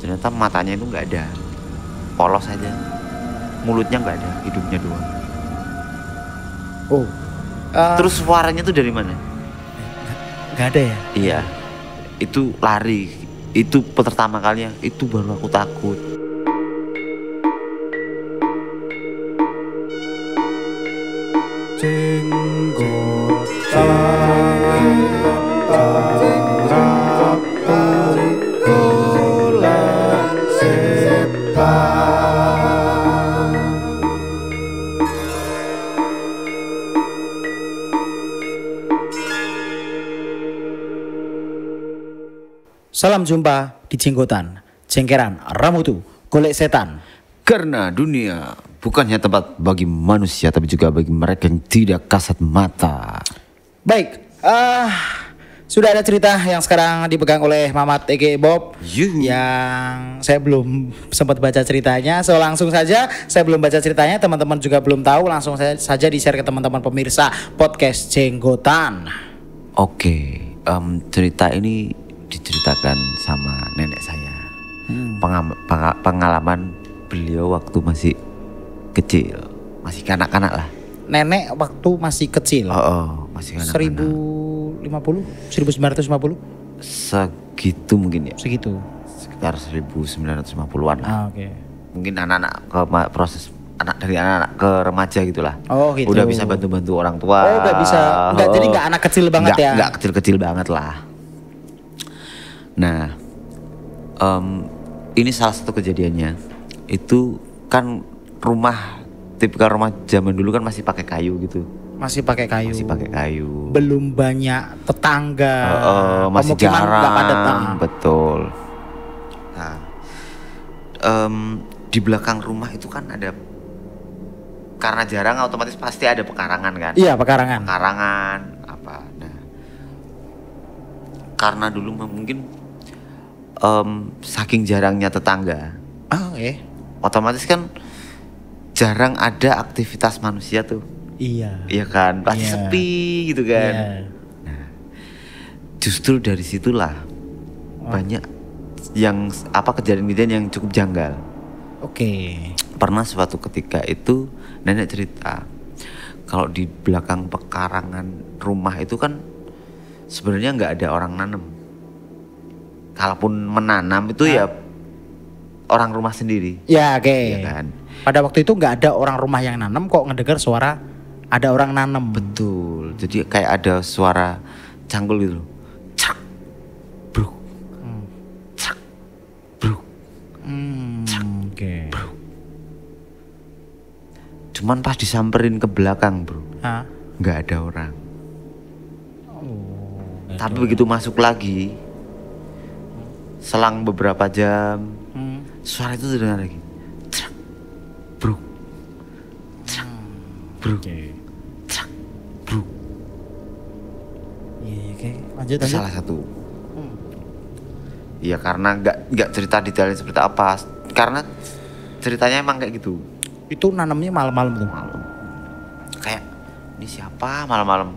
ternyata matanya itu nggak ada, polos aja, mulutnya nggak ada, hidungnya doang. Oh. Terus suaranya tuh dari mana? Nggak ada ya? Iya, itu lari, itu pertama kalinya, itu baru aku takut. Salam jumpa di Jenggotan, Jengkeran, Ramutu, Golek Setan. Karena dunia bukannya tempat bagi manusia, tapi juga bagi mereka yang tidak kasat mata. Baik, sudah ada cerita yang sekarang dipegang oleh Mamat Ege Bob. Yuhu. Yang saya belum sempat baca ceritanya. So langsung saja, saya belum baca ceritanya, teman-teman juga belum tahu. Langsung saja di-share ke teman-teman pemirsa podcast Jenggotan. Oke, cerita ini diceritakan sama nenek saya. Pengalaman beliau waktu masih kecil, masih kanak-kanak lah. Nenek waktu masih kecil. Masih kanak-kanak. 1950? Segitu mungkin ya. Segitu. Sekitar 1950-an lah. Oke. Mungkin anak-anak proses dari anak ke remaja gitulah. Oh gitu. Udah bisa bantu-bantu orang tua. Oh udah bisa. Jadi nggak anak kecil banget ya? Nggak kecil-kecil banget lah. Nah, ini salah satu kejadiannya. Itu kan tipikal rumah zaman dulu kan masih pakai kayu gitu. Masih pakai kayu. Belum banyak tetangga. Masih jarang. Betul. Nah, di belakang rumah itu kan ada, karena jarang otomatis pasti ada pekarangan kan. Iya, pekarangan apa. Nah, karena dulu mungkin saking jarangnya tetangga. Otomatis kan jarang ada aktivitas manusia tuh. Iya. Iya kan, pasti sepi gitu kan. Iya. Nah, justru dari situlah banyak yang kejadian-kejadian yang cukup janggal. Oke. Pernah suatu ketika itu nenek cerita kalau di belakang pekarangan rumah itu kan sebenarnya nggak ada orang nanam. Kalaupun menanam itu ya orang rumah sendiri. Ya oke. Ya kan. Pada waktu itu nggak ada orang rumah yang nanam, kok ngedengar suara ada orang nanam. Betul. Jadi kayak ada suara cangkul gitu. Cak, bruk, cak, bruk, cak, Oke. bruk. Cuman pas disamperin ke belakang bro, nggak ada orang. Tapi begitu masuk lagi, selang beberapa jam, suara itu terdengar lagi. Cak, bruk, cak, bruk, cak, bruk. Iya, oke. Lanjut. Salah satu. Iya karena nggak cerita detailnya seperti apa, karena ceritanya emang kayak gitu. Itu nanamnya malam-malam tuh. Malam. Kayak ini siapa malam-malam,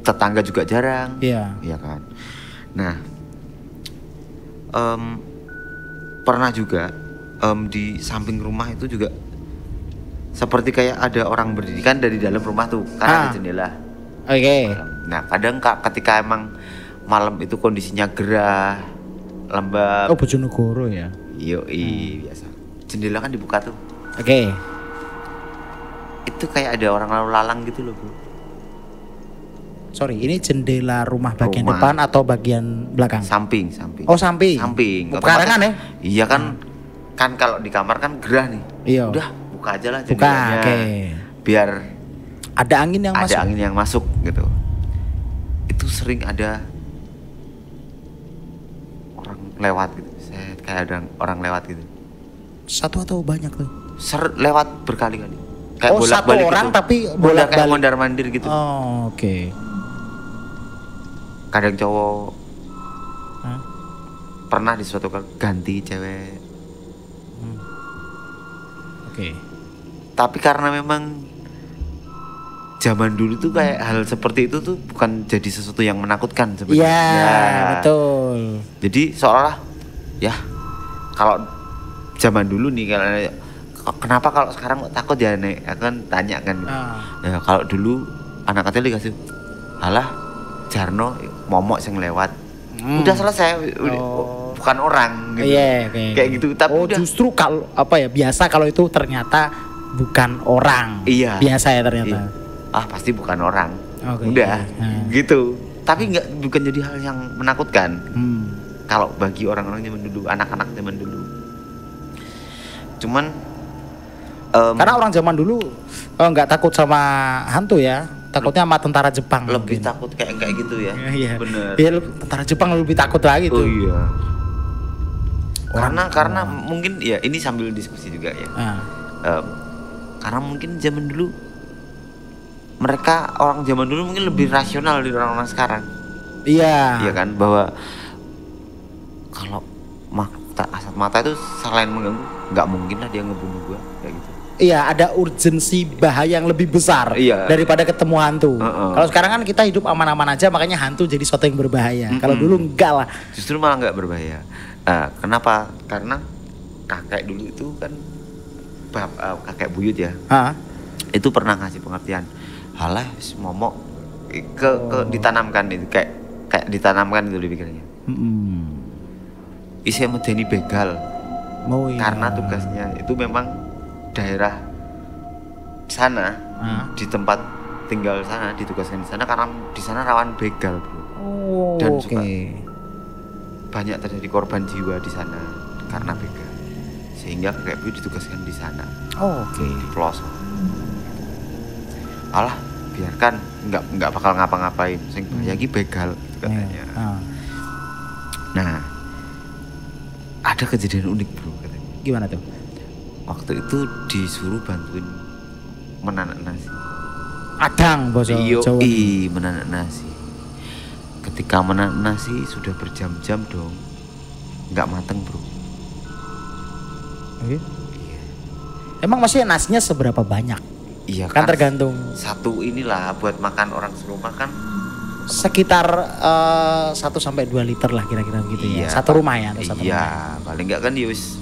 tetangga juga jarang. Iya. Iya kan. Nah, pernah juga di samping rumah itu juga seperti kayak ada orang berdiri kan dari dalam rumah tuh, kan ada jendela. Oke. Nah kadang ketika emang malam itu kondisinya gerah, lembab. Oh Bojonegoro ya. Yoi, biasa. Jendela kan dibuka tuh. Oke. Itu kayak ada orang lalu lalang gitu loh bro. Sorry, ini jendela rumah bagian depan atau bagian belakang? Samping. Oh samping. Pekarangan ya? Iya kan kalau di kamar kan gerah nih. Iya. Udah buka aja lah jendelanya. Oke. Biar ada angin yang masuk. Ada angin yang masuk gitu. Itu sering ada orang lewat gitu. Kayak ada orang lewat gitu. Satu atau banyak tuh? Lewat berkali-kali. Kayak satu orang gitu. Tapi bolak-balik. Kayak mondar-mandir gitu. Oh, oke. Kadang cowok pernah di suatu kali ganti cewek. Oke. Tapi karena memang zaman dulu tuh kayak hal seperti itu tuh bukan jadi sesuatu yang menakutkan sebenarnya. Iya, betul. Jadi seolah ya kalau zaman dulu nih kenapa kalau sekarang kok takut ya Nek? Aku kan tanya kan. Ya kalau dulu anak kecil dikasih alah Jarno momok sing lewat. Udah selesai, bukan orang gitu. Kayak gitu. Tapi justru kalau biasa kalau itu ternyata bukan orang. Iya. Biasa ya ternyata. Iya. Pasti bukan orang. Udah gitu. Tapi bukan jadi hal yang menakutkan. Kalau bagi orang-orang zaman dulu, anak-anak zaman dulu. Cuman karena orang zaman dulu nggak takut sama hantu ya. Takutnya sama tentara Jepang. Lebih takut kayak gitu ya. Iya. Bener. Iya, tentara Jepang lebih takut lagi tuh. Oh iya. Karena mungkin ya ini sambil diskusi juga ya. Karena mungkin zaman dulu orang zaman dulu mungkin lebih rasional dari orang-orang sekarang. Iya. Iya kan, bahwa kalau kasat mata itu selain mengganggu, nggak mungkin lah dia ngebunuh gua kayak gitu. Iya, ada urgensi bahaya yang lebih besar daripada ketemu hantu. Kalau sekarang kan kita hidup aman-aman aja, makanya hantu jadi sesuatu yang berbahaya. Kalau dulu enggak lah. Justru malah nggak berbahaya. Kenapa? Karena kakek dulu itu kan kakek buyut ya. Itu pernah ngasih pengertian. Halah, momok ditanamkan itu kayak ditanamkan itu di pikirannya. Isi medeni begal. Karena tugasnya itu memang daerah sana di tempat tinggal sana ditugaskan di sana karena di sana rawan begal, bro. Dan juga banyak terjadi korban jiwa di sana karena begal, sehingga kakek buyut ditugaskan di sana. Di pelosok. Alah, biarkan nggak bakal ngapa-ngapain, sing bahaya ki begal gitu katanya. Nah, ada kejadian unik, bro, katanya. Gimana tuh? Waktu itu disuruh bantuin menanak nasi. Adang bos Jawa. Menanak nasi. Ketika menanak nasi sudah berjam-jam dong, nggak mateng, bro. Iya. Emang maksudnya nasinya seberapa banyak? Iya kan tergantung. Satu inilah buat makan orang serumah kan sekitar 1 sampai 2 liter lah kira-kira begitu ya. Satu rumah ya. Iya, paling nggak kan yus.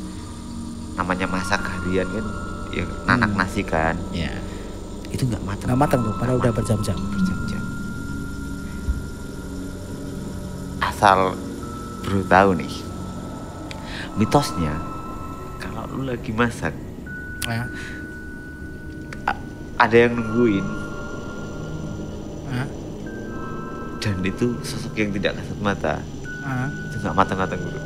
Namanya masak harian kan ya nanak nasi kan. Iya. Itu nggak matang. Nggak matang tuh, padahal udah berjam-jam. Asal bro tahu nih, mitosnya kalau lu lagi masak ada yang nungguin. Dan itu sosok yang tidak kasat mata. Itu nggak matang-matang, bro.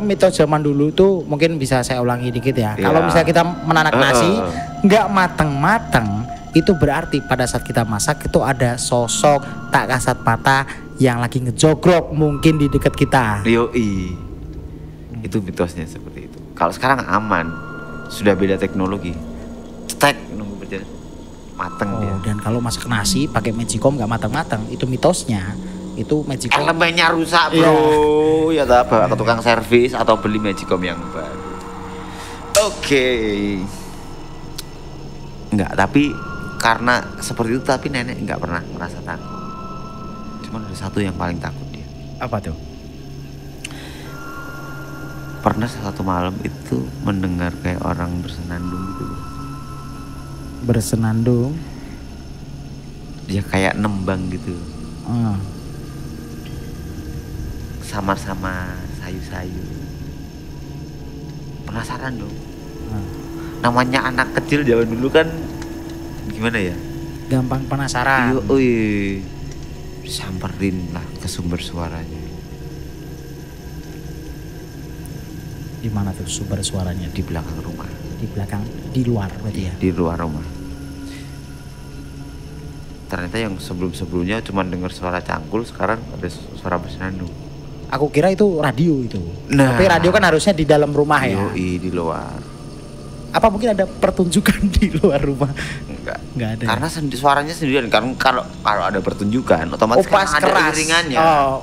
Mitos zaman dulu tuh mungkin bisa saya ulangi dikit ya. Kalau misalnya kita menanak nasi nggak matang-matang, itu berarti pada saat kita masak itu ada sosok tak kasat mata yang lagi ngejogrok mungkin di dekat kita. Itu mitosnya seperti itu. Kalau sekarang aman, sudah beda teknologi. Cetek nunggu berjalan mateng dia. Dan kalau masak nasi pakai magicom nggak matang-matang, itu mitosnya. Itu magicom elemennya rusak, bro. Ya tak bawa ke tukang servis atau beli magicom yang baru. Enggak, tapi karena seperti itu tapi nenek enggak pernah merasa takut. Cuman ada satu yang paling takut dia. Apa tuh? Pernah satu malam itu mendengar kayak orang bersenandung gitu. Bersenandung? Ya kayak nembang gitu. Sama-sama sayu-sayu. Penasaran dong. Namanya anak kecil zaman dulu kan gimana ya? Gampang penasaran. Samperin lah ke sumber suaranya. Di mana tuh sumber suaranya? Di belakang rumah. Di luar berarti ya? Di luar rumah. Ternyata yang sebelum-sebelumnya cuma dengar suara cangkul, sekarang ada suara bersenandung. Aku kira itu radio itu. Tapi radio kan harusnya di dalam rumah ya. Di luar. Apa mungkin ada pertunjukan di luar rumah? Enggak ada. Karena suaranya sendirian. Karena kalau ada pertunjukan, otomatis pas kan keras. ada iringannya.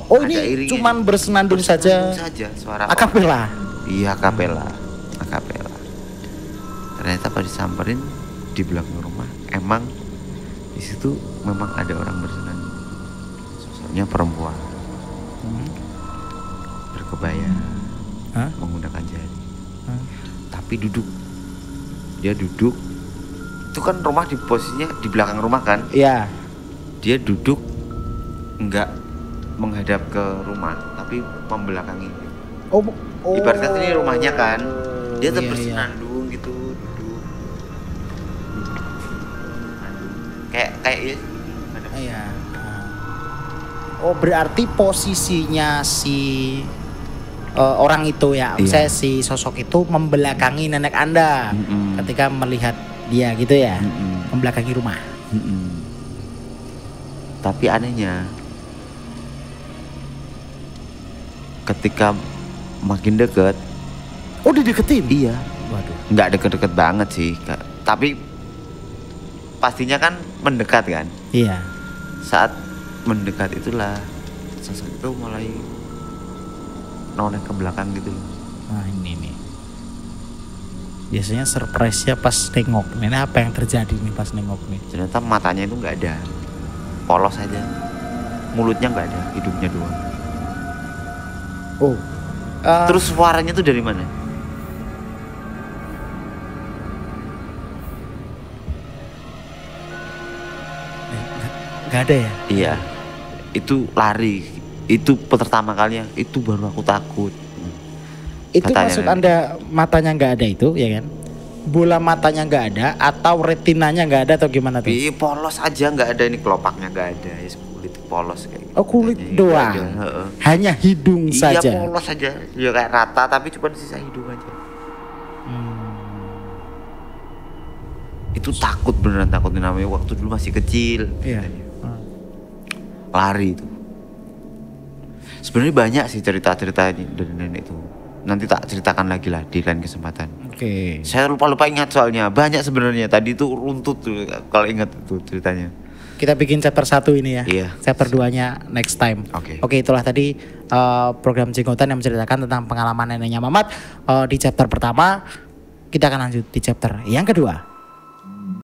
Ini iringannya. Cuman bersenandung saja suara. Akapela. Iya, akapela. Ternyata pas disamperin di belakang rumah, emang di situ memang ada orang bersenandung. Sosoknya perempuan. Berkebaya. Hah? menggunakan jari. Tapi duduk. Dia duduk. Itu kan rumah di posisinya di belakang rumah kan? Iya. Dia duduk enggak menghadap ke rumah, tapi membelakangi. Oh. Ibaratnya ini rumahnya kan. Dia tetap Iya, bersenandung gitu, duduk. Kayak ya. Iya. Oh, berarti posisinya si orang itu ya, saya si sosok itu membelakangi nenek Anda ketika melihat dia gitu ya, membelakangi rumah. Tapi anehnya, ketika makin deket, dideketin? iya, Waduh. nggak deket-deket banget sih, tapi pastinya kan mendekat kan. Iya. Saat mendekat itulah sosok itu mulai noleh ke belakang gitu loh. Nah ini nih. Biasanya surprise-nya pas nengok. Ini apa yang terjadi nih pas nengok nih? Ternyata matanya itu nggak ada, polos aja. Mulutnya nggak ada, hidungnya doang. Oh. Terus suaranya tuh dari mana? Nggak ada ya? Iya, itu lari. Itu pertama kalinya, itu baru aku takut. Itu Katanya maksud kan. Anda matanya nggak ada itu, ya kan? Bola matanya nggak ada atau retinanya nggak ada atau gimana tuh? Iya, polos aja, nggak ada ini, kelopaknya nggak ada, ya, kulit polos kayak gitu. Oh, kulit Katanya, doang. nggak ada, heeh. Hanya hidung Iya, saja. polos aja, ya kayak rata tapi cuma sisa hidung aja. Itu takut, beneran takut, namanya waktu dulu masih kecil. Iya. Lari itu. Sebenarnya banyak sih cerita-cerita dari nenek itu. Nanti tak ceritakan lagi lah di lain kesempatan. Oke. Saya lupa ingat soalnya. Banyak sebenarnya. Tadi itu runtut tuh kalau ingat itu ceritanya. Kita bikin chapter 1 ini ya. Iya. Chapter 2-nya next time. Oke, itulah tadi program Jenggotan yang menceritakan tentang pengalaman neneknya Mamat di chapter pertama. Kita akan lanjut di chapter yang kedua.